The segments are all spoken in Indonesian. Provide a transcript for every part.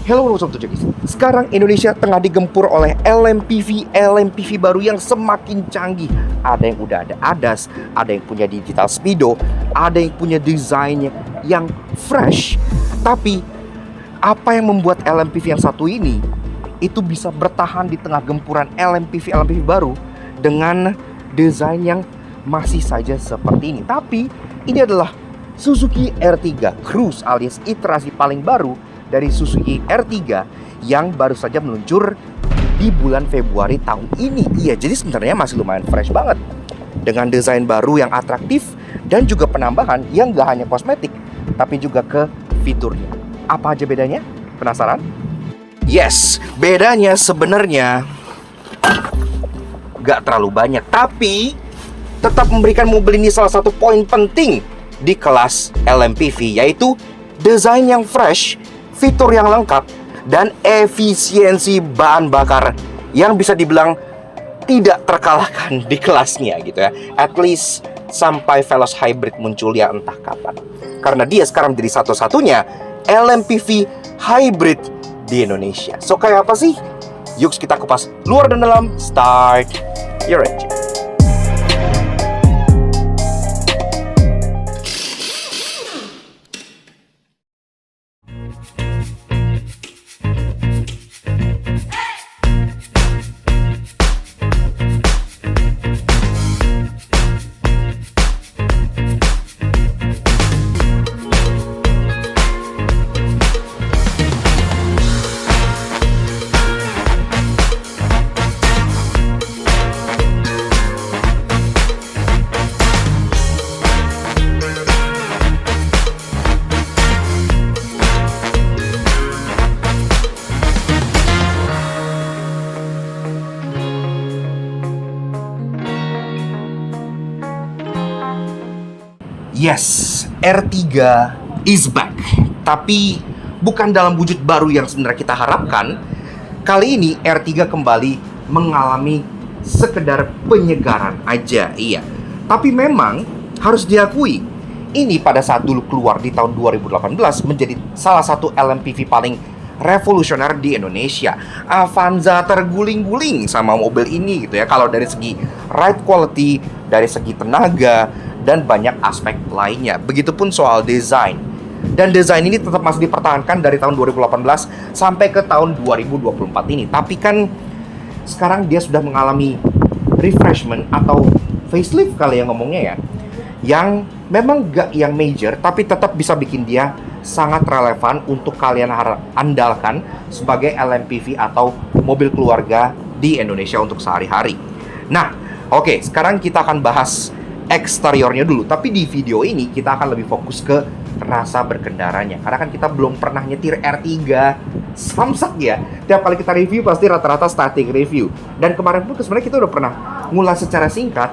Hello Sobat Tujuh. Sekarang Indonesia tengah digempur oleh LMPV baru yang semakin canggih. Ada yang udah ada ADAS, ada yang punya digital speedo, ada yang punya desainnya yang fresh. Tapi apa yang membuat LMPV yang satu ini itu bisa bertahan di tengah gempuran LMPV baru dengan desain yang masih saja seperti ini? Tapi ini adalah Suzuki R3 Cruise alias iterasi paling baru dari Suzuki R3 yang baru saja meluncur di bulan Februari tahun ini. Iya, jadi sebenarnya masih lumayan fresh banget dengan desain baru yang atraktif dan juga penambahan yang gak hanya kosmetik tapi juga ke fiturnya. Apa aja bedanya? Penasaran? Yes, bedanya sebenarnya gak terlalu banyak, tapi tetap memberikan mobil ini salah satu poin penting di kelas LMPV, yaitu desain yang fresh, fitur yang lengkap, dan efisiensi bahan bakar yang bisa dibilang tidak terkalahkan di kelasnya gitu ya. At least sampai Veloz Hybrid muncul ya entah kapan. Karena dia sekarang jadi satu-satunya LMPV hybrid di Indonesia. So kayak apa sih? Yuk kita kupas luar dan dalam. Start your engine. Yes, R3 is back. Tapi bukan dalam wujud baru yang sebenarnya kita harapkan. Kali ini R3 kembali mengalami sekedar penyegaran aja, iya. Tapi memang harus diakui, ini pada saat dulu keluar di tahun 2018 menjadi salah satu LMPV paling revolusioner di Indonesia. Avanza terguling-guling sama mobil ini gitu ya. Kalau dari segi ride quality, dari segi tenaga, dan banyak aspek lainnya. Begitupun soal desain. Dan desain ini tetap masih dipertahankan dari tahun 2018 sampai ke tahun 2024 ini. Tapi kan sekarang dia sudah mengalami refreshment atau facelift kali yang ngomongnya ya, yang memang gak yang major, tapi tetap bisa bikin dia sangat relevan untuk kalian andalkan sebagai LMPV atau mobil keluarga di Indonesia untuk sehari-hari. Nah, oke, sekarang kita akan bahas eksteriornya dulu. Tapi di video ini kita akan lebih fokus ke rasa berkendaranya, karena kan kita belum pernah nyetir R3 samsak ya. Tiap kali kita review pasti rata-rata static review. Dan kemarin pun sebenarnya kita udah pernah ngulas secara singkat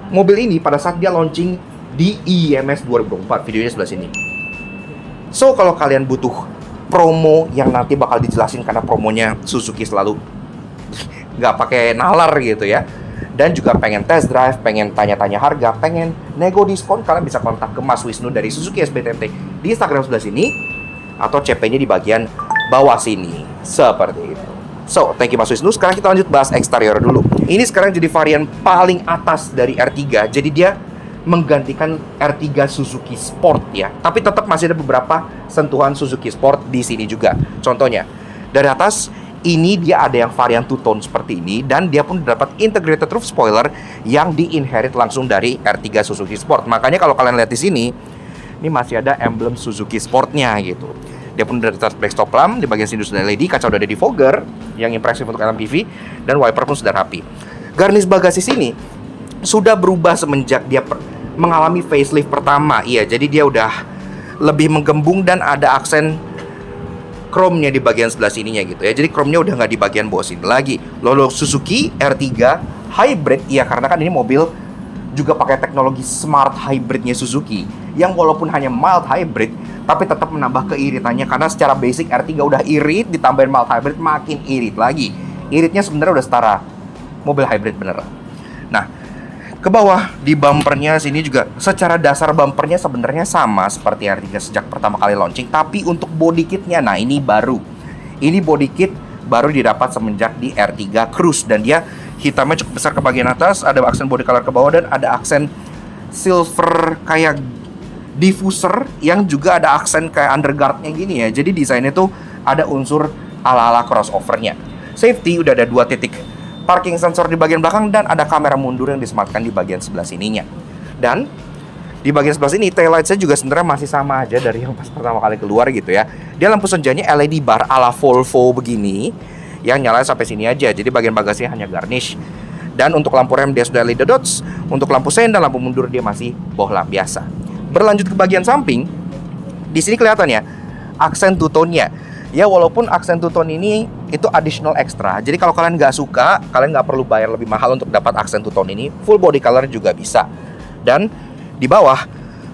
mobil ini pada saat dia launching di IMS 2024. Videonya sebelah sini. So kalau kalian butuh promo yang nanti bakal dijelasin, karena promonya Suzuki selalu nggak pakai nalar gitu ya, dan juga pengen test drive, pengen tanya-tanya harga, pengen nego diskon, kalian bisa kontak ke Mas Wisnu dari Suzuki SBTMT di Instagram sebelah sini, atau CP-nya di bagian bawah sini, seperti itu. So, thank you Mas Wisnu. Sekarang kita lanjut bahas eksterior dulu. Ini sekarang jadi varian paling atas dari R3, jadi dia menggantikan R3 Suzuki Sport ya. Tapi tetap masih ada beberapa sentuhan Suzuki Sport di sini juga. Contohnya, dari atas ini dia ada yang varian two-tone seperti ini, dan dia pun dapat integrated roof spoiler yang di-inherit langsung dari R3 Suzuki Sport. Makanya kalau kalian lihat di sini, ini masih ada emblem Suzuki Sportnya gitu. Dia pun dari atas black stop lamp, di bagian sini sudah LED, kaca udah ada defogger yang impresif untuk LMPV, dan wiper pun sudah rapi. Garnish bagasi sini sudah berubah semenjak dia mengalami facelift pertama. Iya, jadi dia udah lebih menggembung dan ada aksen chrome-nya di bagian sebelah sininya gitu ya. Jadi chrome-nya udah nggak di bagian bawah sini lagi. Lalu Suzuki R3 Hybrid, ya karena kan ini mobil juga pakai teknologi smart hybridnya Suzuki, yang walaupun hanya mild hybrid, tapi tetap menambah keiritannya, karena secara basic R3 udah irit, ditambahin mild hybrid makin irit lagi. Iritnya sebenarnya udah setara mobil hybrid beneran. Nah, ke bawah di bumpernya sini juga secara dasar bumpernya sebenarnya sama seperti R3 sejak pertama kali launching, tapi untuk body kitnya, nah ini baru. Ini body kit baru didapat semenjak di R3 Cruise, dan dia hitamnya cukup besar ke bagian atas, ada aksen body color ke bawah, dan ada aksen silver kayak diffuser yang juga ada aksen kayak underguardnya gini ya. Jadi desainnya tuh ada unsur ala-ala crossovernya. Safety udah ada 2 titik parking sensor di bagian belakang, dan ada kamera mundur yang disematkan di bagian sebelah sininya. Dan di bagian sebelah sini taillight-nya juga sebenarnya masih sama aja dari yang pas pertama kali keluar gitu ya. Dia lampu senjanya LED bar ala Volvo begini yang nyala sampai sini aja. Jadi bagian bagasinya hanya garnish. Dan untuk lampu rem dia sudah LED dots. Untuk lampu sen dan lampu mundur dia masih bohlam biasa. Berlanjut ke bagian samping, di sini kelihatan ya aksen two-tone-nya. Ya walaupun aksen two-tone ini itu additional extra. Jadi kalau kalian nggak suka, kalian nggak perlu bayar lebih mahal untuk dapat aksen two-tone ini. Full body color juga bisa. Dan di bawah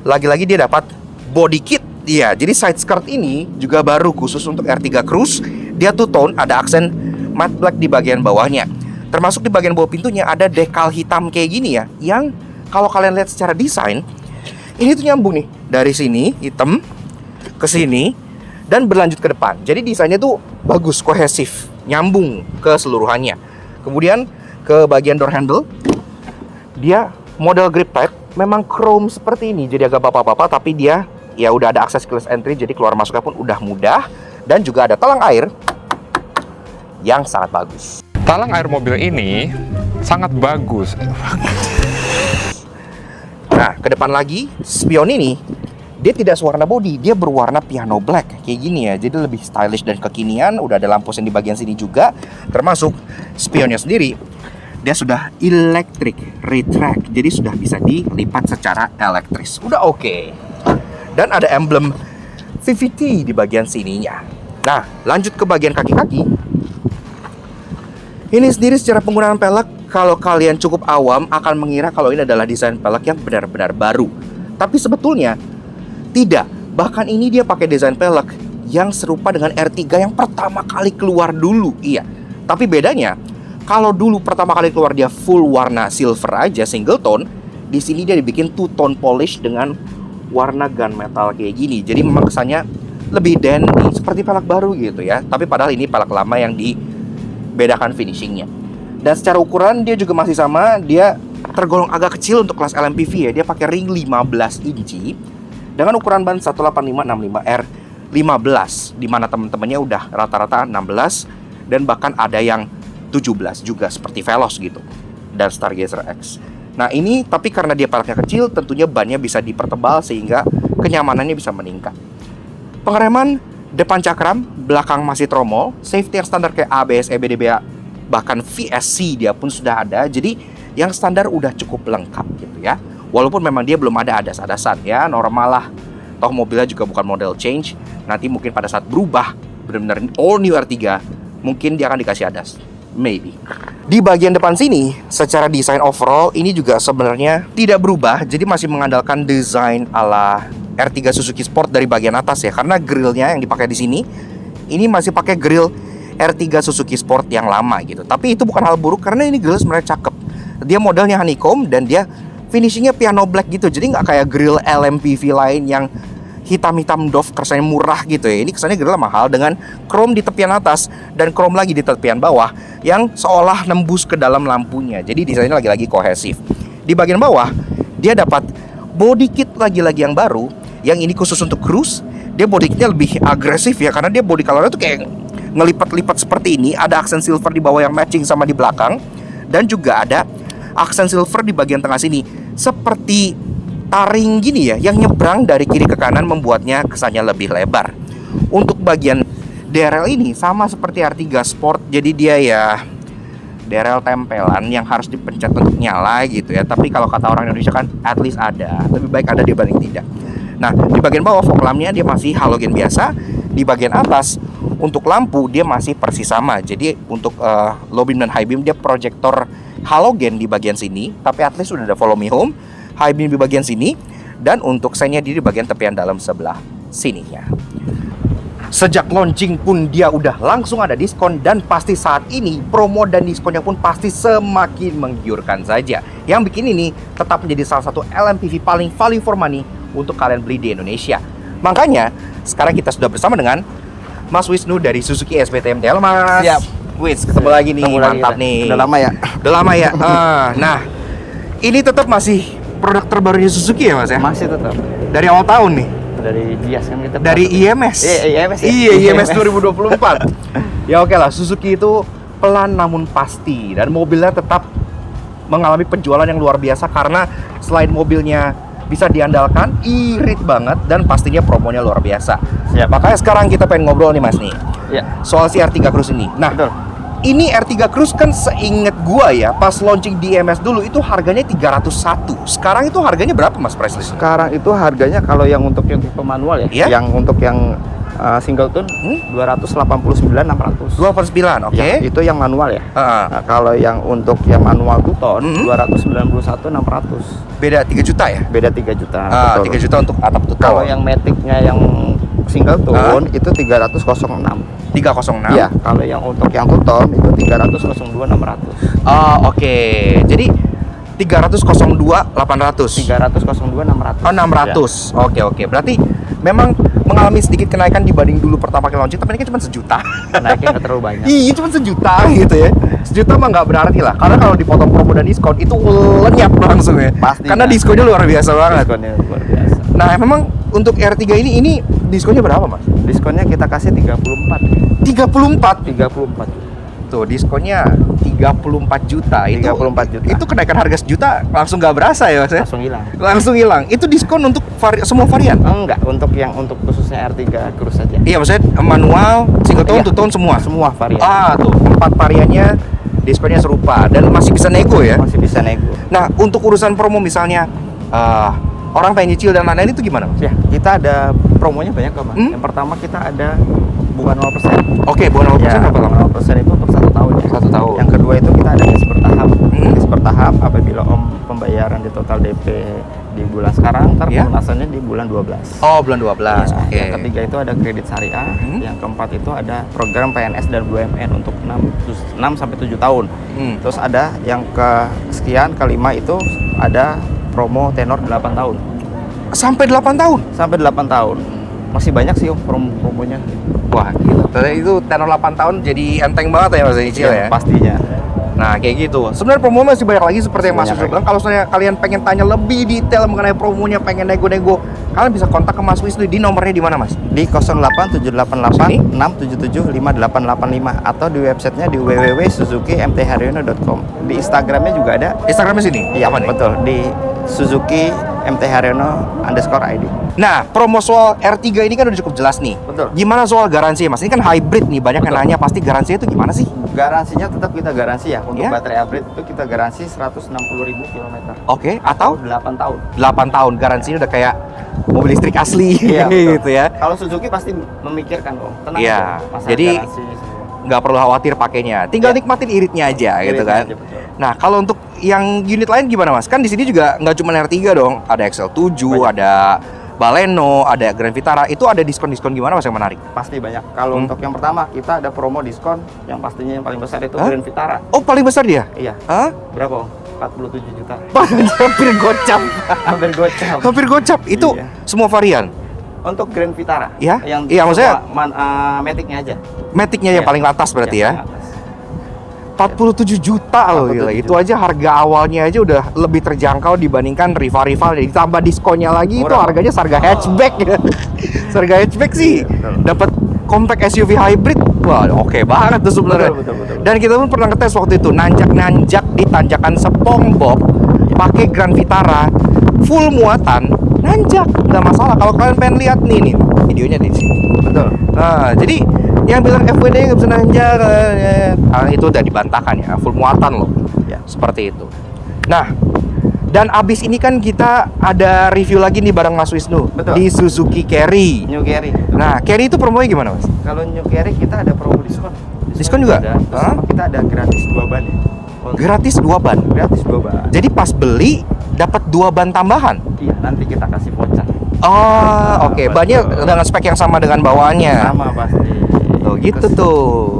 lagi-lagi dia dapat body kit. Iya, jadi side skirt ini juga baru khusus untuk R3 Cruise. Dia two-tone, ada aksen matte black di bagian bawahnya. Termasuk di bagian bawah pintunya ada dekal hitam kayak gini ya, yang kalau kalian lihat secara desain, ini tuh nyambung nih dari sini hitam ke sini dan berlanjut ke depan. Jadi desainnya tuh bagus, kohesif, nyambung keseluruhannya. Kemudian ke bagian door handle, dia model grip type memang chrome seperti ini, jadi agak bapak-bapak, tapi dia ya udah ada akses keyless entry, jadi keluar masuknya pun udah mudah. Dan juga ada talang air yang sangat bagus. Talang air mobil ini sangat bagus. Nah, ke depan lagi, spion ini dia tidak sewarna body, dia berwarna piano black kayak gini ya. Jadi lebih stylish dan kekinian. Udah ada lampu sen di bagian sini juga. Termasuk spionnya sendiri, dia sudah electric retract, jadi sudah bisa dilipat secara elektris. Udah oke. Dan ada emblem VVT di bagian sininya. Nah, lanjut ke bagian kaki-kaki. Ini sendiri secara penggunaan pelek, kalau kalian cukup awam akan mengira kalau ini adalah desain pelek yang benar-benar baru. Tapi sebetulnya tidak. Bahkan ini dia pakai desain pelek yang serupa dengan R3 yang pertama kali keluar dulu. Iya. Tapi bedanya, kalau dulu pertama kali keluar dia full warna silver aja, single tone, di sini dia dibikin two tone polish dengan warna gunmetal kayak gini. Jadi memang kesannya lebih dandy, seperti pelek baru gitu ya. Tapi padahal ini pelek lama yang dibedakan finishingnya. Dan secara ukuran dia juga masih sama, dia tergolong agak kecil untuk kelas LMPV ya. Dia pakai ring 15 inci dengan ukuran ban 185/65R 15, di mana teman-temannya udah rata-rata 16 dan bahkan ada yang 17 juga seperti Veloz gitu, dan Stargazer X. Nah ini tapi karena dia peleknya kecil, tentunya bannya bisa dipertebal sehingga kenyamanannya bisa meningkat. Pengereman depan cakram, belakang masih tromol. Safety yang standar kayak ABS, EBD, bahkan VSC dia pun sudah ada. Jadi yang standar udah cukup lengkap gitu ya. Walaupun memang dia belum ada adas-adasan ya, normal lah. Toh mobilnya juga bukan model change. Nanti mungkin pada saat berubah benar-benar all new R3, mungkin dia akan dikasih adas. Maybe. Di bagian depan sini, secara desain overall ini juga sebenarnya tidak berubah. Jadi masih mengandalkan desain ala R3 Suzuki Sport dari bagian atas ya. Karena grillnya yang dipakai di sini, ini masih pakai grill R3 Suzuki Sport yang lama gitu. Tapi itu bukan hal buruk karena ini grill sebenarnya cakep. Dia modelnya honeycomb dan dia finishingnya piano black gitu. Jadi nggak kayak grill LMPV lain yang hitam-hitam doff, kesannya murah gitu ya. Ini kesannya grill mahal dengan chrome di tepian atas dan chrome lagi di tepian bawah yang seolah nembus ke dalam lampunya. Jadi desainnya lagi-lagi kohesif. Di bagian bawah dia dapat body kit lagi-lagi yang baru, yang ini khusus untuk cruise. Dia body kitnya lebih agresif ya, karena dia body colornya tuh kayak ngelipat-lipat seperti ini. Ada aksen silver di bawah yang matching sama di belakang, dan juga ada aksen silver di bagian tengah sini seperti taring gini ya, yang nyebrang dari kiri ke kanan membuatnya kesannya lebih lebar. Untuk bagian DRL ini sama seperti R3 Sport, jadi dia ya DRL tempelan yang harus dipencet untuk nyala gitu ya. Tapi kalau kata orang Indonesia kan at least ada, lebih baik ada dibanding tidak. Nah di bagian bawah fog lampnya dia masih halogen biasa. Di bagian atas untuk lampu dia masih persis sama. Jadi untuk low beam dan high beam dia proyektor halogen di bagian sini, tapi at least sudah ada follow me home, high beam di bagian sini, dan untuk sennya di bagian tepian dalam sebelah sininya. Sejak launching pun dia udah langsung ada diskon, dan pasti saat ini promo dan diskonnya pun pasti semakin menggiurkan saja. Yang bikin ini tetap menjadi salah satu LMPV paling value for money untuk kalian beli di Indonesia. Makanya sekarang kita sudah bersama dengan Mas Wisnu dari Suzuki SBTMT. Halo Mas. Siap. Wis, ketemu lagi nih, Ketemu lagi mantap kita. nih. Udah lama ya? Udah lama ya. Nah, ini tetap masih produk terbarunya Suzuki ya Mas ya? Masih tetap Dari awal tahun nih. dari Gias kan kita. Dari IMS. IMS ya? Iya, IMS 2024. Ya oke lah, Suzuki itu pelan namun pasti, dan mobilnya tetap mengalami penjualan yang luar biasa karena selain mobilnya bisa diandalkan, irit banget, dan pastinya promonya luar biasa. Siap. Makanya sekarang kita pengen ngobrol nih Mas nih Iya. soal si R3 Cruise ini. Nah, Betul. ini R3 Cruise kan seinget gua ya, pas launching di IMS dulu itu harganya 301. Sekarang itu harganya berapa Mas price list? Sekarang itu harganya kalau yang untuk yang tipe manual ya, Iya. yang untuk yang single tone 289.600. 2/9, oke. Ya, itu yang manual ya. Heeh. Nah, kalau yang untuk yang manual 2 ton 291.600. Beda 3 juta ya? Beda 3 juta. 3 juta untuk atap tuh. Kalau yang Matic-nya yang single tone itu 306. 306. Iya, kalau yang untuk yang 2 ton itu 302.600. Oh, oke. Jadi 302.800. 302.600. Oh, 600. Oke. Berarti memang mengalami sedikit kenaikan dibanding dulu pertama kali launching, tapi ini kan cuma sejuta. Naiknya nggak terlalu banyak. Iya, cuma sejuta gitu ya. Sejuta mah nggak berarti lah. Karena kalau dipotong promo dan diskon itu lenyap langsung ya. Pasti. Karena diskonnya luar biasa banget. Diskonnya luar biasa. Nah, memang untuk R3 ini diskonnya berapa, Mas? Diskonnya kita kasih 34. 34. 34. Tuh, diskonnya 34 juta. 34 juta. Itu kenaikan harga sejuta langsung nggak berasa ya, Mas ya? Langsung hilang. Langsung hilang. Itu diskon untuk semua varian. Enggak, untuk yang untuk khususnya R3 Cruise saja. Iya, maksudnya manual, single tone, Iya. two tone semua. Semua varian. Tuh 4 variannya diskonnya serupa dan masih bisa nego ya. Masih bisa nego. Nah, untuk urusan promo misalnya orang pengen nyicil dan lain-lain itu gimana, Mas? Ya, kita ada promonya banyak kok, Mas. Hmm? Yang pertama kita ada bunga 0%. Oke, bukan 0% Ya, berapa lama? 0% itu untuk 1 tahun ya. 1 tahun. Yang kedua itu kita ada cash bertahap. Hmm? Cash bertahap apabila pembayaran di total DP di bulan sekarang, ntar Ya. pelunasannya di bulan 12. Oh, bulan 12. Ya, Oke. Yang ketiga itu ada kredit syariah. Hmm? Yang keempat itu ada program PNS dan BUMN untuk 6 sampai 7 tahun. Hmm. Terus ada yang kelima itu ada promo tenor 8 tahun. Sampai 8 tahun. Sampai 8 tahun. Masih banyak sih Om promonya. Wah, gila. Ternyata itu tenor 8 tahun jadi enteng banget ya Mas nyicil ya. Pastinya. Nah, kayak gitu. Sebenarnya promo masih banyak lagi seperti yang Mas Banyak Wisnu bilang. Kalau misalnya kalian pengen tanya lebih detail mengenai promonya, pengen nego-nego, kalian bisa kontak ke Mas Wisnu di nomornya di mana, Mas? Di 08788 677 5885 atau di websitenya di www.suzukimtharyono.com. Di Instagramnya juga ada. Instagramnya sini. Iya, Apa nih? betul. Di Suzuki MT Haryono _ID. Nah, promo soal R3 ini kan udah cukup jelas nih. Betul. Gimana soal garansi, Mas? Ini kan hybrid nih, banyak yang Betul. nanya pasti garansinya itu gimana sih? Garansinya tetap kita garansi ya. Untuk Iya. baterai hybrid itu kita garansi 160.000 km. Oke, atau 8 tahun. 8 tahun garansinya udah kayak mobil listrik asli Iya, betul. gitu ya. Kalau Suzuki pasti memikirkan dong. Tenang Iya. aja. Masalah Jadi, garansi semua. Nggak perlu khawatir pakainya, tinggal Iya. nikmatin iritnya aja gitu Iritnya kan. aja, betul. Nah, kalau untuk yang unit lain gimana, Mas? Kan di sini juga nggak cuma R3 dong, ada XL7, Banyak. ada Baleno, ada Grand Vitara. Itu ada diskon-diskon gimana, Mas, yang menarik? Pasti banyak. Kalau untuk yang pertama kita ada promo diskon yang pastinya yang paling besar itu Hah? Grand Vitara. Oh, paling besar dia? Iya. Hah? Berapa, Om? 47 juta. Hampir gocap. Hampir gocap. Hampir gocap. Itu Iya. semua varian. Untuk Grand Vitara. Ya? Yang Iya, maksudnya- Matic-nya aja. Matic-nya yang Iya. paling atas berarti ya. Yang paling atas. 47 juta loh, 47 gila. Itu juta. aja harga awalnya aja udah lebih terjangkau dibandingkan rival-rival. Ditambah diskonnya lagi itu Murah. harganya harga hatchback ya. Harga hatchback sih Iya, betul. dapat compact SUV hybrid. Wah, oke banget tuh sebenarnya. Betul. Dan kita pun pernah ngetes waktu itu nanjak-nanjak di tanjakan SpongeBob pakai Grand Vitara full muatan, nanjak nggak masalah. Kalau kalian pengen lihat nih videonya di sini. Betul. Nah, jadi yang bilang FWD nggak bisa nanjak, itu udah dibantahkan ya, full muatan loh, Ya. seperti itu. Nah, dan abis ini kan kita ada review lagi nih bareng Mas Wisnu. Betul. Di Suzuki Carry. New Carry. Nah, Carry itu promonya gimana, Mas? Kalau New Carry kita ada promo diskon. Diskon juga? Ada. Terus Hah? sama kita ada gratis 2 ban ya. Gratis 2 ban. Gratis 2 ban. Jadi pas beli dapat 2 ban tambahan. Iya, nanti kita kasih voucher. Oh, oke. betul. Bannya dengan spek yang sama dengan bawaannya. Sama pasti. Tuh gitu Terus- tuh.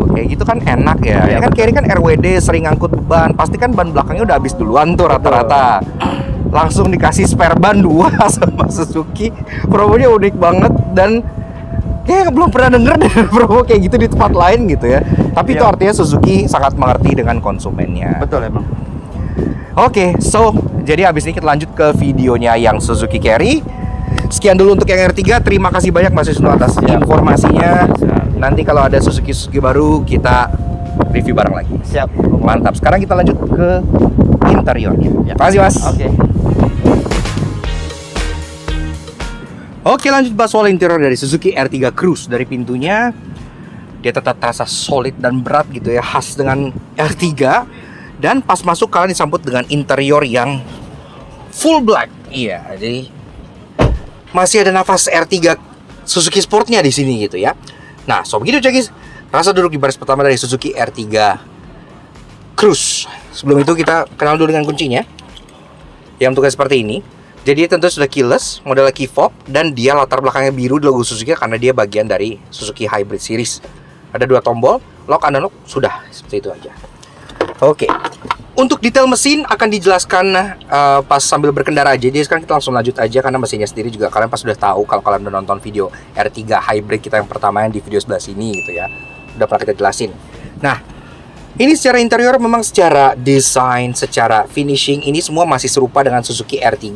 Kayak gitu kan enak ya. Iya, Ya kan betul. Carry kan RWD sering ngangkut ban. Pasti kan ban belakangnya udah habis duluan tuh rata-rata. Langsung dikasih spare ban 2 sama Suzuki. Promonya unik banget dan kayak belum pernah denger deh promo kayak gitu di tempat lain gitu ya. Tapi itu Iya. artinya Suzuki sangat mengerti dengan konsumennya. Betul emang. Oke, so jadi abis ini kita lanjut ke videonya yang Suzuki Carry. Sekian dulu untuk yang R3. Terima kasih banyak Mas Wisnu atas informasinya. Nanti kalau ada Suzuki baru kita review bareng lagi. Siap. Mantap. Sekarang kita lanjut ke interiornya. Ya. Terima kasih Mas. Oke. Oke, lanjut bahas soal interior dari Suzuki R3 Cruise. Dari pintunya dia tetap terasa solid dan berat gitu ya, khas dengan R3. Dan pas masuk kalian disambut dengan interior yang full black. Iya, jadi masih ada nafas R3 Suzuki Sportnya di sini gitu ya. Nah, so begitu Cekis. Rasa duduk di baris pertama dari Suzuki R3 Cruise. Sebelum itu kita kenal dulu dengan kuncinya. Yang bentuknya seperti ini. Jadi tentu sudah keyless, modelnya key fob, dan dia latar belakangnya biru di logo Suzuki karena dia bagian dari Suzuki Hybrid Series. Ada 2 tombol, lock and unlock, sudah seperti itu aja. Oke, untuk detail mesin akan dijelaskan pas sambil berkendara aja. Jadi sekarang kita langsung lanjut aja karena mesinnya sendiri juga kalian pas sudah tahu kalau kalian udah nonton video R3 Hybrid kita yang pertama yang di video sebelah sini gitu ya. Udah pernah kita jelasin. Nah, ini secara interior memang secara desain, secara finishing ini semua masih serupa dengan Suzuki R3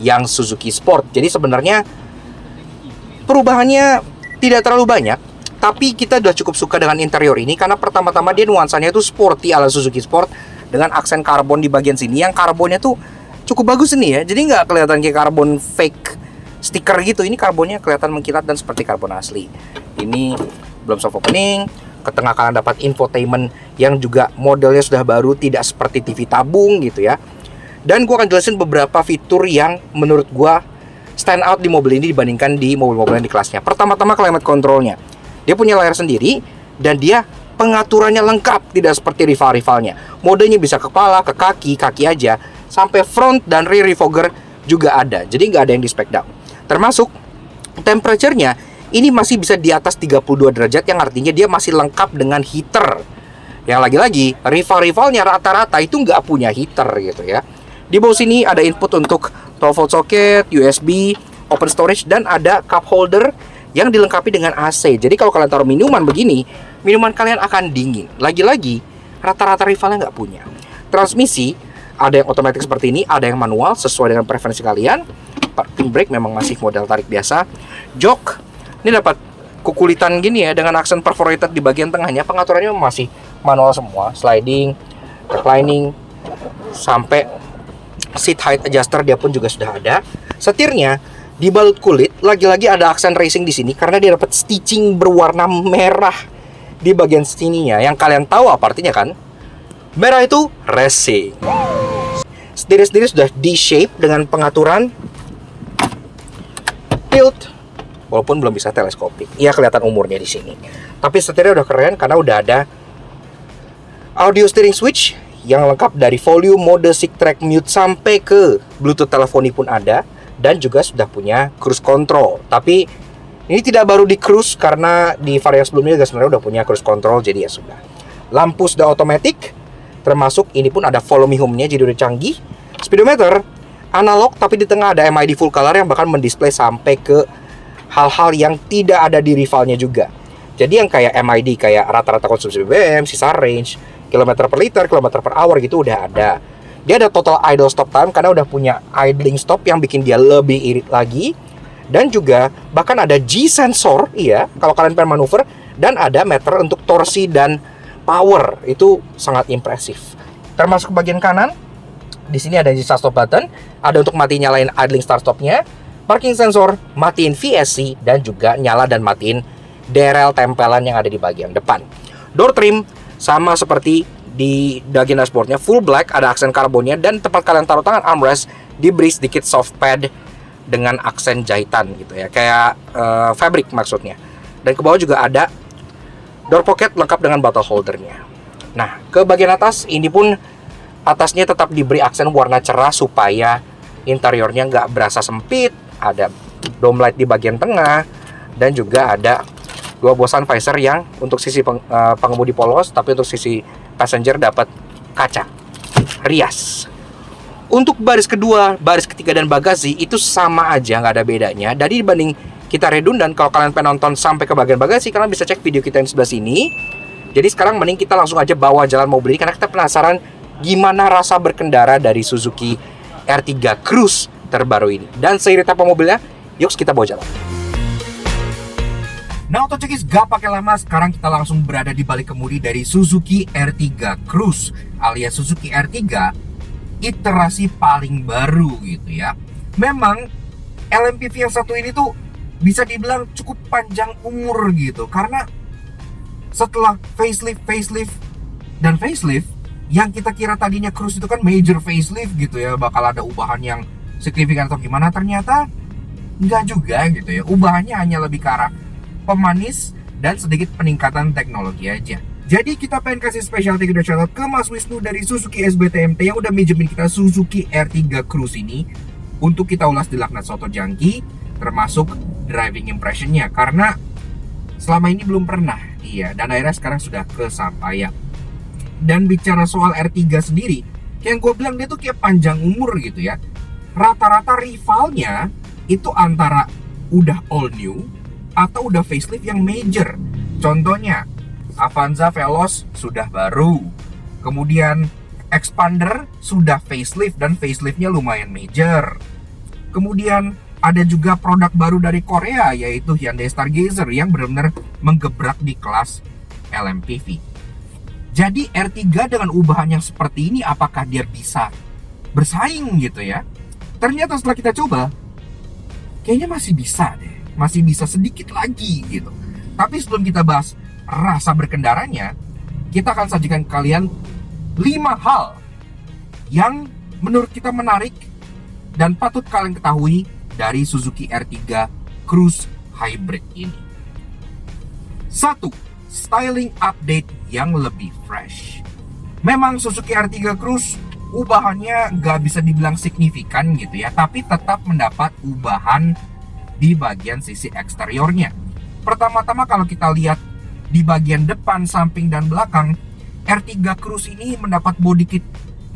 yang Suzuki Sport. Jadi sebenarnya perubahannya tidak terlalu banyak. Tapi kita udah cukup suka dengan interior ini karena pertama-tama dia nuansanya itu sporty ala Suzuki Sport dengan aksen karbon di bagian sini. Yang karbonnya tuh cukup bagus ini ya. Jadi nggak kelihatan kayak karbon fake stiker gitu. Ini karbonnya kelihatan mengkilat dan seperti karbon asli. Ini belum soft opening. Ke tengah kalian dapat infotainment yang juga modelnya sudah baru, tidak seperti TV tabung gitu ya. Dan gua akan jelasin beberapa fitur yang menurut gua stand out di mobil ini dibandingkan di mobil-mobil yang di kelasnya. Pertama-tama climate controlnya. Dia punya layar sendiri dan dia pengaturannya lengkap, tidak seperti rival-rivalnya. Modenya bisa ke kepala, ke kaki aja, sampai front dan rear defogger juga ada. Jadi nggak ada yang di spec down. Termasuk temperature-nya ini masih bisa di atas 32 derajat yang artinya dia masih lengkap dengan heater. Yang lagi-lagi rival-rivalnya rata-rata itu nggak punya heater gitu ya. Di bawah sini ada input untuk 12 volt socket, USB, open storage, dan ada cup holder yang dilengkapi dengan AC. Jadi kalau kalian taruh minuman begini, minuman kalian akan dingin. Lagi-lagi rata-rata rivalnya nggak punya. Transmisi ada yang otomatis seperti ini, ada yang manual sesuai dengan preferensi kalian. Parking brake memang masih model tarik biasa. Jok ini dapat kukulitan gini ya dengan aksen perforated di bagian tengahnya. Pengaturannya masih manual semua, sliding, reclining, sampai seat height adjuster dia pun juga sudah ada. Setirnya dibalut kulit, lagi-lagi ada aksen racing di sini karena dia dapat stitching berwarna merah di bagian sininya. Yang kalian tahu apa artinya kan? Merah itu racing. Setir-setir sudah D-shape dengan pengaturan tilt, walaupun belum bisa teleskopik. Iya kelihatan umurnya di sini. Tapi setirnya udah keren karena udah ada audio steering switch yang lengkap dari volume, mode, stick track, mute sampai ke Bluetooth teleponi pun ada. Dan juga sudah punya cruise control. Tapi ini tidak baru di cruise karena di varian sebelumnya juga sebenarnya udah punya cruise control, jadi ya sudah. Lampu sudah otomatis, termasuk ini pun ada follow me home-nya jadi udah canggih. Speedometer analog tapi di tengah ada MID full color yang bahkan mendisplay sampai ke hal-hal yang tidak ada di rivalnya juga. Jadi yang kayak MID kayak rata-rata konsumsi BBM, sisa range, kilometer per liter, kilometer per hour gitu udah ada. Dia ada total idle stop time karena udah punya idling stop yang bikin dia lebih irit lagi. Dan juga bahkan ada G sensor, iya, kalau kalian pengen manuver. Dan ada meter untuk torsi dan power. Itu sangat impresif. Termasuk bagian kanan, di sini ada start stop button, ada untuk mati nyalain idling start stopnya, parking sensor, matiin VSC, dan juga nyala dan matiin DRL tempelan yang ada di bagian depan. Door trim sama seperti di bagian dashboardnya full black, ada aksen karbonnya, dan tempat kalian taruh tangan armrest diberi sedikit soft pad dengan aksen jahitan gitu ya, kayak fabric maksudnya. Dan ke bawah juga ada door pocket lengkap dengan bottle holdernya. Nah, ke bagian atas ini pun atasnya tetap diberi aksen warna cerah supaya interiornya nggak berasa sempit. Ada dome light di bagian tengah dan juga ada 2 bosan visor yang untuk sisi pengemudi polos, tapi untuk sisi passenger dapat kaca rias. Untuk baris kedua, baris ketiga dan bagasi itu sama aja, nggak ada bedanya. Dari dibanding kita redundant. Kalau kalian pengen nonton sampai ke bagian bagasi, kalian bisa cek video kita yang sebelah sini. Jadi sekarang mending kita langsung aja bawa jalan mobil ini, karena kita penasaran gimana rasa berkendara dari Suzuki R3 Cruise terbaru ini. Dan seiring apa mobilnya, yuk kita bawa jalan. Nah, Autocekis gak pakai lama, sekarang kita langsung berada di balik kemudi dari Suzuki R3 Cruise alias Suzuki R3 iterasi paling baru gitu ya. Memang LMPV yang satu ini tuh bisa dibilang cukup panjang umur gitu, karena setelah facelift dan facelift, yang kita kira tadinya Cruise itu kan major facelift gitu ya, bakal ada ubahan yang signifikan atau gimana, ternyata nggak juga gitu ya. Ubahannya hanya lebih ke arah pemanis dan sedikit peningkatan teknologi aja. Jadi kita pengen kasih special thank you shout out ke Mas Wisnu dari Suzuki SBTMT yang udah minjemin kita Suzuki R3 Cruise ini untuk kita ulas di Laknat Soto Jangki, termasuk driving impressionnya, karena selama ini belum pernah. Iya, dan akhirnya sekarang sudah kesampaian. Dan bicara soal R3 sendiri, yang gue bilang dia tuh kayak panjang umur gitu ya. Rata-rata rivalnya itu antara udah all new atau udah facelift yang major. Contohnya Avanza Veloz sudah baru, kemudian Expander sudah facelift dan faceliftnya lumayan major. Kemudian ada juga produk baru dari Korea, yaitu Hyundai Stargazer yang benar-benar menggebrak di kelas LMPV. Jadi R3 dengan ubahan yang seperti ini, apakah dia bisa bersaing gitu ya? Ternyata setelah kita coba, kayaknya masih bisa deh. Masih bisa sedikit lagi gitu. Tapi sebelum kita bahas rasa berkendaranya, kita akan sajikan ke kalian 5 hal yang menurut kita menarik dan patut kalian ketahui dari Suzuki R3 Cruise Hybrid ini. 1. Styling update yang lebih fresh. Memang Suzuki R3 Cruise ubahannya nggak bisa dibilang signifikan gitu ya, tapi tetap mendapat ubahan di bagian sisi eksteriornya. Pertama-tama kalau kita lihat di bagian depan, samping, dan belakang, R3 Cruise ini mendapat body kit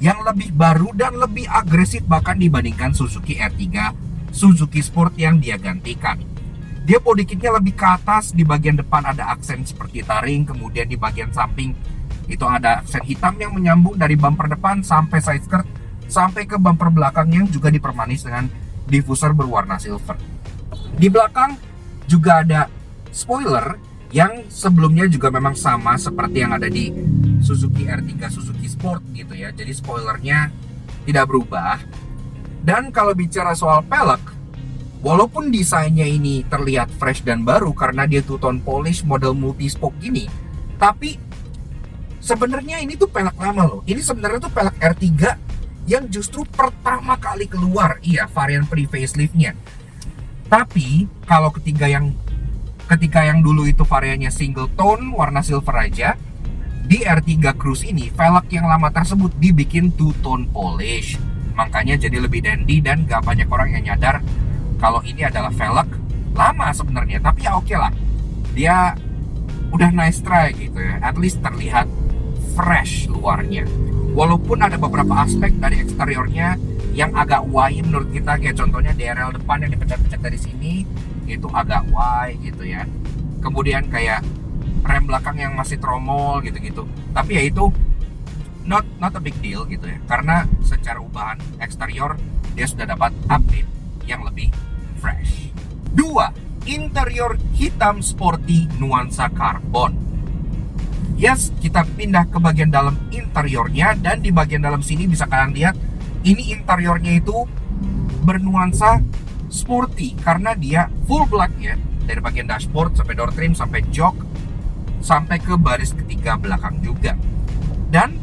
yang lebih baru dan lebih agresif bahkan dibandingkan Suzuki R3 Suzuki Sport yang dia gantikan. Dia body kitnya lebih ke atas, di bagian depan ada aksen seperti taring, kemudian di bagian samping itu ada aksen hitam yang menyambung dari bumper depan sampai side skirt, sampai ke bumper belakang yang juga dipermanis dengan diffuser berwarna silver. Di belakang juga ada spoiler yang sebelumnya juga memang sama seperti yang ada di Suzuki R3 Suzuki Sport gitu ya. Jadi spoilernya tidak berubah. Dan kalau bicara soal pelek, walaupun desainnya ini terlihat fresh dan baru karena dia two-tone polish model multi-spoke gini, tapi sebenarnya ini tuh pelek lama loh. Ini sebenarnya tuh pelek R3 yang justru pertama kali keluar, iya, varian pre-faceliftnya. Tapi kalau ketika yang dulu itu variannya single tone warna silver aja, di R3 Cruise ini velg yang lama tersebut dibikin two tone polish, makanya jadi lebih dandy dan gak banyak orang yang nyadar kalau ini adalah velg lama sebenarnya. Tapi ya oke lah, dia udah nice try gitu ya, at least terlihat fresh luarnya. Walaupun ada beberapa aspek dari eksteriornya yang agak wide menurut kita, kayak contohnya DRL depan yang dipecat-pecat dari sini itu agak wide gitu ya. Kemudian kayak rem belakang yang masih tromol gitu-gitu. Tapi ya itu not a big deal gitu ya, karena secara ubahan eksterior dia sudah dapat update yang lebih fresh. 2. Interior hitam sporty nuansa karbon. Yes, kita pindah ke bagian dalam interiornya, dan di bagian dalam sini bisa kalian lihat ini interiornya itu bernuansa sporty karena dia full black ya, dari bagian dashboard sampai door trim sampai jok sampai ke baris ketiga belakang juga. Dan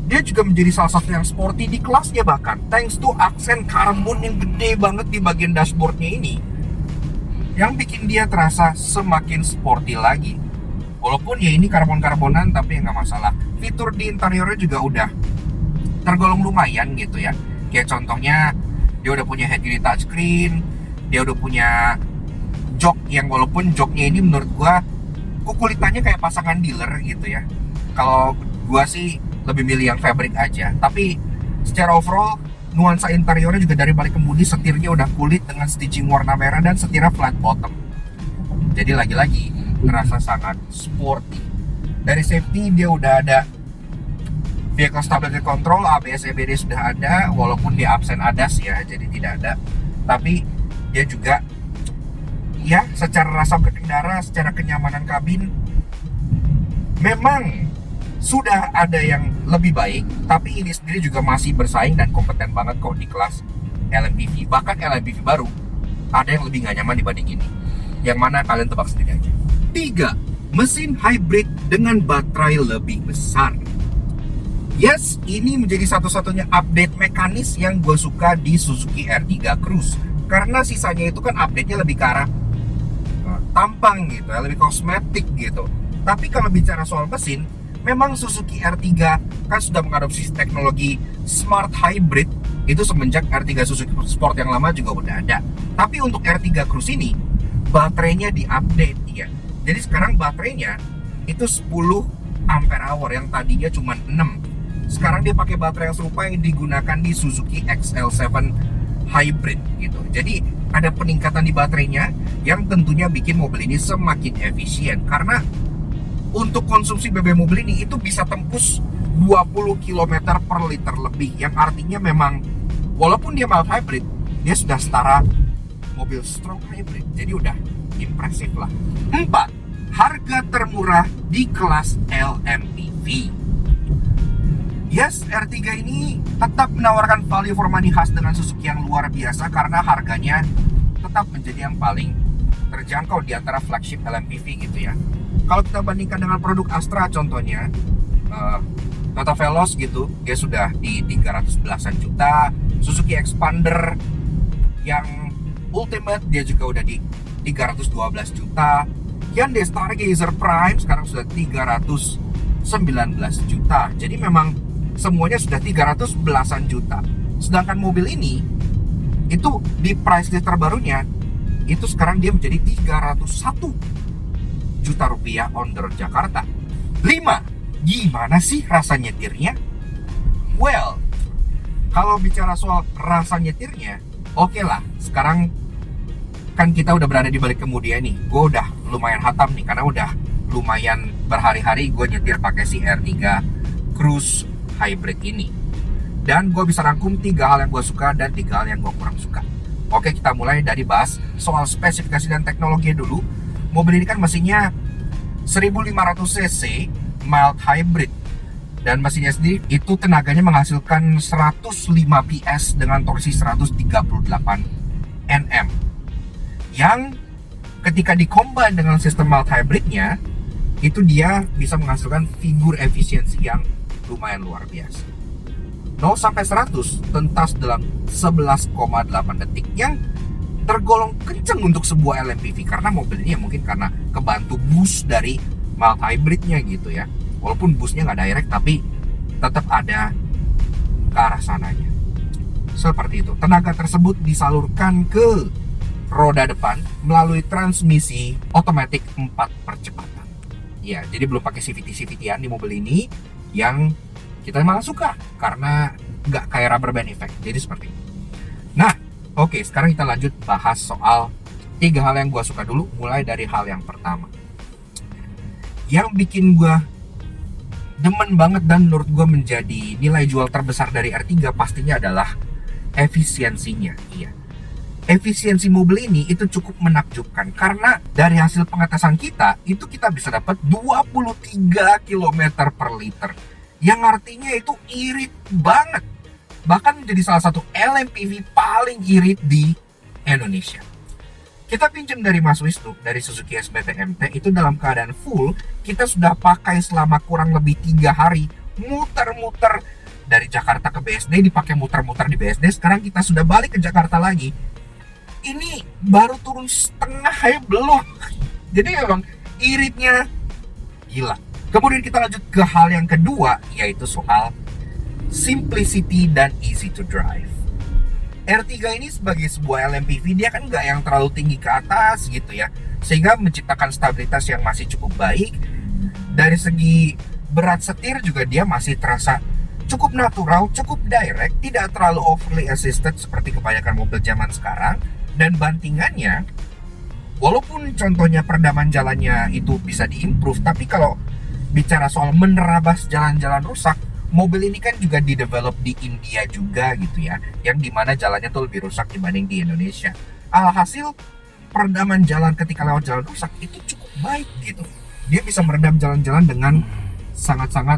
dia juga menjadi salah satu yang sporty di kelasnya, bahkan thanks to aksen karbon yang gede banget di bagian dashboardnya ini yang bikin dia terasa semakin sporty lagi. Walaupun ya ini karbon-karbonan, tapi ya nggak masalah. Fitur di interiornya juga udah tergolong lumayan gitu ya. Kayak contohnya dia udah punya head unit touchscreen, dia udah punya jok yang walaupun joknya ini menurut gua kukulitannya kayak pasangan dealer gitu ya. Kalau gua sih lebih milih yang fabric aja. Tapi secara overall nuansa interiornya juga dari balik kemudi, setirnya udah kulit dengan stitching warna merah dan setirnya flat bottom. Jadi lagi-lagi terasa sangat sporty. Dari safety dia udah ada vehicle stability control, ABS EBD sudah ada, walaupun dia absen ADAS ya, jadi tidak ada. Tapi dia juga ya secara rasa berkendara, secara kenyamanan kabin memang sudah ada yang lebih baik, tapi ini sendiri juga masih bersaing dan kompeten banget kok di kelas LMPV. Bahkan LMPV baru ada yang lebih nggak nyaman dibanding ini. Yang mana kalian tebak sendiri aja. 3. Mesin hybrid dengan baterai lebih besar. Yes, ini menjadi satu-satunya update mekanis yang gue suka di Suzuki R3 Cruise. Karena sisanya itu kan update-nya lebih ke arah tampang gitu ya, lebih kosmetik gitu. Tapi kalau bicara soal mesin, memang Suzuki R3 kan sudah mengadopsi teknologi Smart Hybrid itu semenjak R3 Suzuki Sport yang lama juga udah ada. Tapi untuk R3 Cruise ini baterainya diupdate ya. Jadi sekarang baterainya itu 10 ampere hour yang tadinya cuma 6. Sekarang dia pakai baterai yang serupa yang digunakan di Suzuki XL7 Hybrid gitu. Jadi ada peningkatan di baterainya yang tentunya bikin mobil ini semakin efisien, karena untuk konsumsi BBM mobil ini itu bisa tembus 20 km per liter lebih, yang artinya memang walaupun dia mild hybrid, dia sudah setara mobil strong hybrid. Jadi udah impresif lah. 4. Harga termurah di kelas LMPV. Yes, R3 ini tetap menawarkan value for money khas dengan Suzuki yang luar biasa karena harganya tetap menjadi yang paling terjangkau di antara flagship LMPV gitu ya. Kalau kita bandingkan dengan produk Astra contohnya, Toyota Veloz gitu, dia sudah di 300 belasan juta. Suzuki Expander yang Ultimate dia juga udah di 312 juta. Hyundai Stargazer Prime sekarang sudah 319 juta. Jadi memang semuanya sudah 300 belasan juta. Sedangkan mobil ini itu di price list terbarunya itu sekarang dia menjadi 301 juta rupiah on the road Jakarta. 5. Gimana sih rasa nyetirnya? Well, kalau bicara soal rasa nyetirnya, oke lah. Sekarang kan kita udah berada di balik kemudian nih. Gue udah lumayan hatam nih, karena udah lumayan berhari-hari gue nyetir pakai si R3 Cruise Hybrid ini. Dan gue bisa rangkum 3 hal yang gue suka dan 3 hal yang gue kurang suka. Oke, kita mulai dari bahas soal spesifikasi dan teknologi dulu. Mobil ini kan mesinnya 1500 cc mild hybrid, dan mesinnya sendiri itu tenaganya menghasilkan 105 PS dengan torsi 138 Nm, yang ketika dikombin dengan sistem mild hybridnya itu dia bisa menghasilkan figur efisiensi yang lumayan luar biasa. 0 sampai 100 tentas dalam 11,8 detik, yang tergolong kenceng untuk sebuah LMPV karena mobil ini ya mungkin karena kebantu boost dari mild hybridnya gitu ya. Walaupun boostnya nggak direct, tapi tetap ada ke arah sananya. Seperti itu. Tenaga tersebut disalurkan ke roda depan melalui transmisi otomatis 4 percepatan. Ya, jadi belum pakai CVT-CVT-an di mobil ini, yang kita malah suka karena nggak kayak rubber band effect. Jadi seperti itu. Nah, oke, sekarang kita lanjut bahas soal 3 hal yang gue suka dulu, mulai dari hal yang pertama. Yang bikin gue demen banget dan menurut gue menjadi nilai jual terbesar dari R3 pastinya adalah efisiensinya. Iya, efisiensi mobil ini itu cukup menakjubkan, karena dari hasil pengetesan kita itu kita bisa dapat 23 km per liter, yang artinya itu irit banget. Bahkan menjadi salah satu LMPV paling irit di Indonesia. Kita pinjam dari Mas Wisnu dari Suzuki SBT MT, itu dalam keadaan full kita sudah pakai selama kurang lebih 3 hari, muter-muter dari Jakarta ke BSD, dipakai muter-muter di BSD. Sekarang kita sudah balik ke Jakarta lagi, ini baru turun setengah ya belum. Jadi memang iritnya gila. Kemudian kita lanjut ke hal yang kedua, yaitu soal simplicity dan easy to drive. R3 ini sebagai sebuah LMPV, dia kan nggak yang terlalu tinggi ke atas gitu ya, sehingga menciptakan stabilitas yang masih cukup baik. Dari segi berat setir juga dia masih terasa cukup natural, cukup direct, tidak terlalu overly assisted seperti kebanyakan mobil zaman sekarang. Dan bantingannya, walaupun contohnya peredaman jalannya itu bisa diimprove, tapi kalau bicara soal menerabas jalan-jalan rusak, mobil ini kan juga didevelop di India juga gitu ya, yang dimana jalannya tuh lebih rusak dibanding di Indonesia. Alhasil peredaman jalan ketika lewat jalan rusak itu cukup baik gitu. Dia bisa meredam jalan-jalan dengan sangat-sangat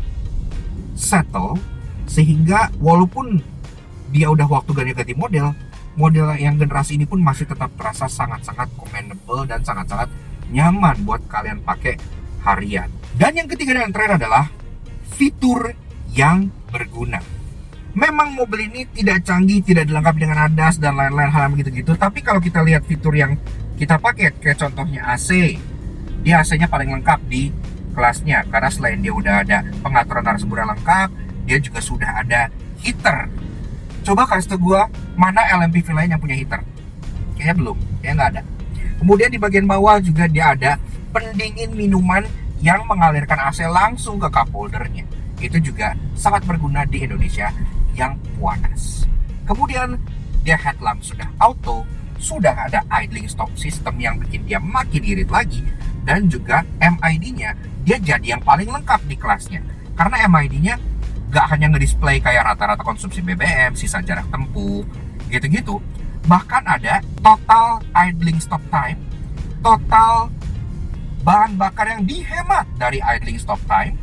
settle, sehingga walaupun dia udah waktu ganti model yang generasi ini pun masih tetap terasa sangat-sangat commendable dan sangat-sangat nyaman buat kalian pakai harian. Dan yang ketiga dan terakhir adalah fitur yang berguna. Memang mobil ini tidak canggih, tidak dilengkapi dengan ADAS dan lain-lain hal begitu-gitu, tapi kalau kita lihat fitur yang kita pakai, kayak contohnya AC, dia AC-nya paling lengkap di kelasnya, karena selain dia udah ada pengaturan arus yang lengkap, dia juga sudah ada heater. Coba kasih tau gue, mana LMPV lain yang punya heater? Kayaknya belum, kayaknya nggak ada. Kemudian di bagian bawah juga dia ada pendingin minuman yang mengalirkan AC langsung ke cup holdernya. Itu juga sangat berguna di Indonesia yang panas. Kemudian dia headlamp sudah auto, sudah ada idling stop system yang bikin dia makin irit lagi, dan juga MID-nya dia jadi yang paling lengkap di kelasnya. Karena MID-nya gak hanya ngedisplay kayak rata-rata konsumsi BBM, sisa jarak tempuh, gitu-gitu. Bahkan ada total idling stop time, total bahan bakar yang dihemat dari idling stop time,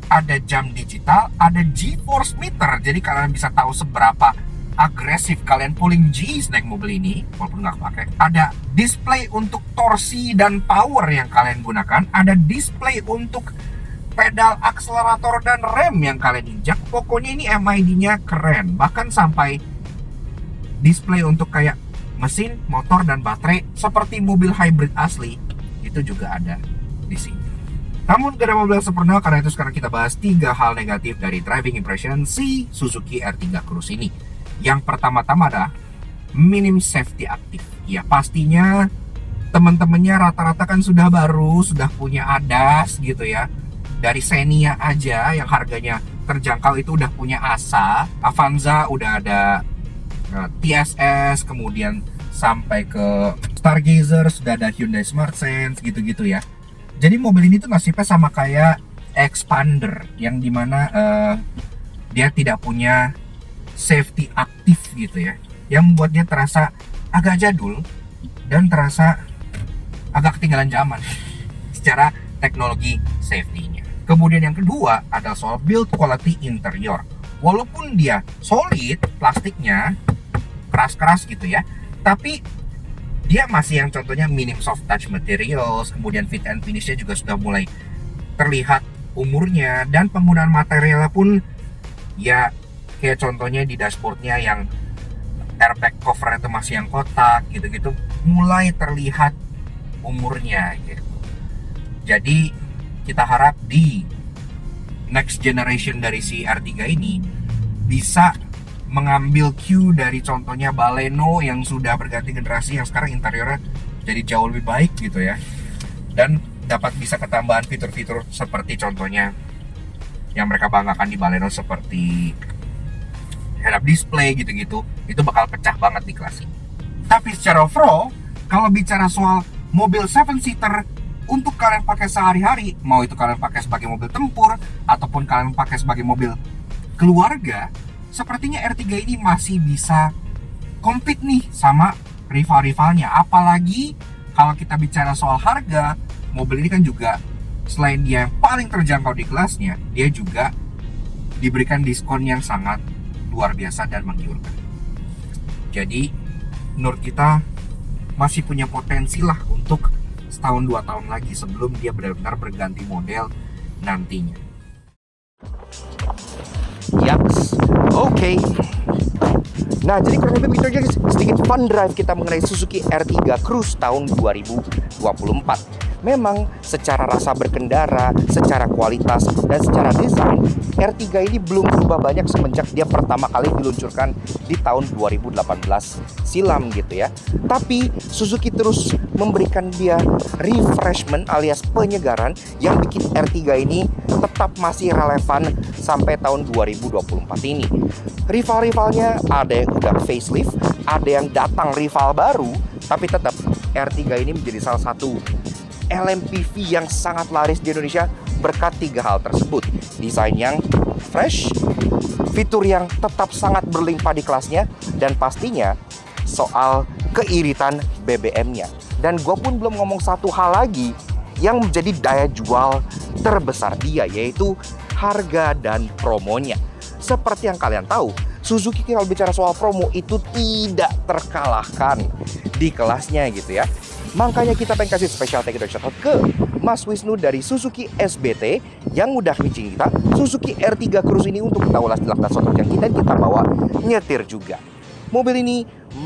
ada jam digital, ada G-force meter, jadi kalian bisa tahu seberapa agresif kalian pulling G's naik mobil ini, walaupun nggak pakai. Ada display untuk torsi dan power yang kalian gunakan, ada display untuk pedal akselerator dan rem yang kalian injak. Pokoknya ini MID-nya keren, bahkan sampai display untuk kayak mesin, motor, dan baterai seperti mobil hybrid asli itu juga ada di sini. Namun gak ada mobil yang sempurna, karena itu sekarang kita bahas 3 hal negatif dari driving impression si Suzuki R3 Cruise ini. Yang pertama-tama adalah minim safety active. Ya pastinya teman-temannya rata-rata kan sudah baru, sudah punya ADAS gitu ya. Dari Xenia aja yang harganya terjangkau itu udah punya ASA, Avanza udah ada TSS, kemudian sampai ke Stargazer sudah ada Hyundai Smart Sense gitu-gitu ya. Jadi mobil ini tuh nasibnya sama kayak Expander yang dimana dia tidak punya safety aktif gitu ya, yang membuatnya terasa agak jadul dan terasa agak ketinggalan zaman secara teknologi safety-nya. Kemudian yang kedua adalah soal build quality interior. Walaupun dia solid, plastiknya keras-keras gitu ya, tapi dia masih yang contohnya minim soft touch materials. Kemudian fit and finishnya juga sudah mulai terlihat umurnya, dan penggunaan materialnya pun ya kayak contohnya di dashboardnya yang airbag cover itu masih yang kotak gitu-gitu, mulai terlihat umurnya gitu. Jadi kita harap di next generation dari si R3 ini bisa mengambil cue dari contohnya Baleno yang sudah berganti generasi, yang sekarang interiornya jadi jauh lebih baik gitu ya, dan dapat bisa ketambahan fitur-fitur seperti contohnya yang mereka banggakan di Baleno seperti head-up display gitu-gitu. Itu bakal pecah banget di kelas ini. Tapi secara overall, kalau bicara soal mobil 7-seater untuk kalian pakai sehari-hari, mau itu kalian pakai sebagai mobil tempur ataupun kalian pakai sebagai mobil keluarga, sepertinya R3 ini masih bisa compete nih sama rival-rivalnya. Apalagi kalau kita bicara soal harga, mobil ini kan juga selain dia yang paling terjangkau di kelasnya, dia juga diberikan diskon yang sangat luar biasa dan menggiurkan. Jadi menurut kita masih punya potensi lah untuk setahun 2 tahun lagi sebelum dia benar-benar berganti model nantinya. Yaps, oke. Nah, jadi kurang lebih begitu aja guys, sedikit fun drive kita mengenai Suzuki R3 Cruise tahun 2024. Memang secara rasa berkendara, secara kualitas, dan secara desain, R3 ini belum berubah banyak semenjak dia pertama kali diluncurkan di tahun 2018 silam gitu ya. Tapi Suzuki terus memberikan dia refreshment alias penyegaran yang bikin R3 ini tetap masih relevan sampai tahun 2024 ini. Rival-rivalnya ada yang udah facelift, ada yang datang rival baru, tapi tetap R3 ini menjadi salah satu LMPV yang sangat laris di Indonesia berkat 3 hal tersebut. Desain yang fresh, fitur yang tetap sangat berlimpah di kelasnya, dan pastinya soal keiritan BBM-nya. Dan gue pun belum ngomong satu hal lagi yang menjadi daya jual terbesar dia, yaitu harga dan promonya. Seperti yang kalian tahu, Suzuki kalau bicara soal promo itu tidak terkalahkan di kelasnya gitu ya. Makanya kita pengen kasih special thank you shout out ke Mas Wisnu dari Suzuki SBT yang udah pitching kita Suzuki R3 Cruise ini untuk kita ulas di Laktas Soto yang kita bawa nyetir juga. Mobil ini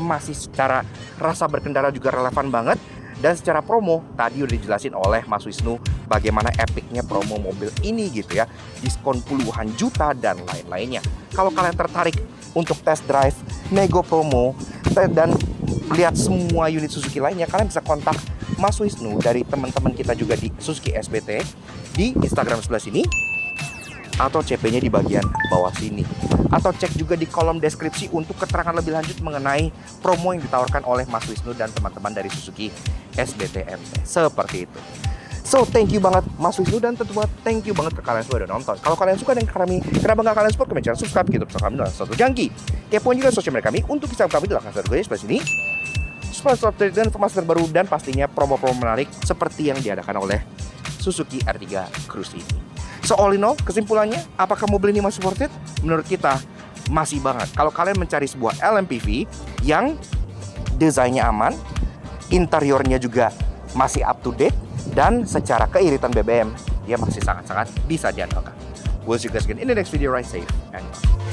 masih secara rasa berkendara juga relevan banget, dan secara promo tadi udah dijelasin oleh Mas Wisnu bagaimana epicnya promo mobil ini gitu ya, diskon puluhan juta dan lain-lainnya. Kalau kalian tertarik untuk test drive, nego promo, dan lihat semua unit Suzuki lainnya, kalian bisa kontak Mas Wisnu dari teman-teman kita juga di Suzuki SBT di Instagram sebelah sini, atau CP-nya di bagian bawah sini, atau cek juga di kolom deskripsi untuk keterangan lebih lanjut mengenai promo yang ditawarkan oleh Mas Wisnu dan teman-teman dari Suzuki SBT MT. Seperti itu. So, thank you banget Mas Wisnu, dan tentu banget thank you banget ke kalian semua udah nonton. Kalau kalian suka dengan kami, kenapa nggak kalian support kami, channel subscribe gitu bersama kami dalam satu jangki. Kepoin juga sosial media kami untuk bisa kami di Laktas Soto sebelah sini. Sponsor update dan informasi terbaru, dan pastinya promo-promo menarik seperti yang diadakan oleh Suzuki R3 Cruise ini. So all in all, kesimpulannya, apakah mobil ini masih worth it? Menurut kita, masih banget. Kalau kalian mencari sebuah LMPV yang desainnya aman, interiornya juga masih up to date, dan secara keiritan BBM, dia masih sangat-sangat bisa diandalkan. We'll see you guys again in the next video. Ride safe and bye.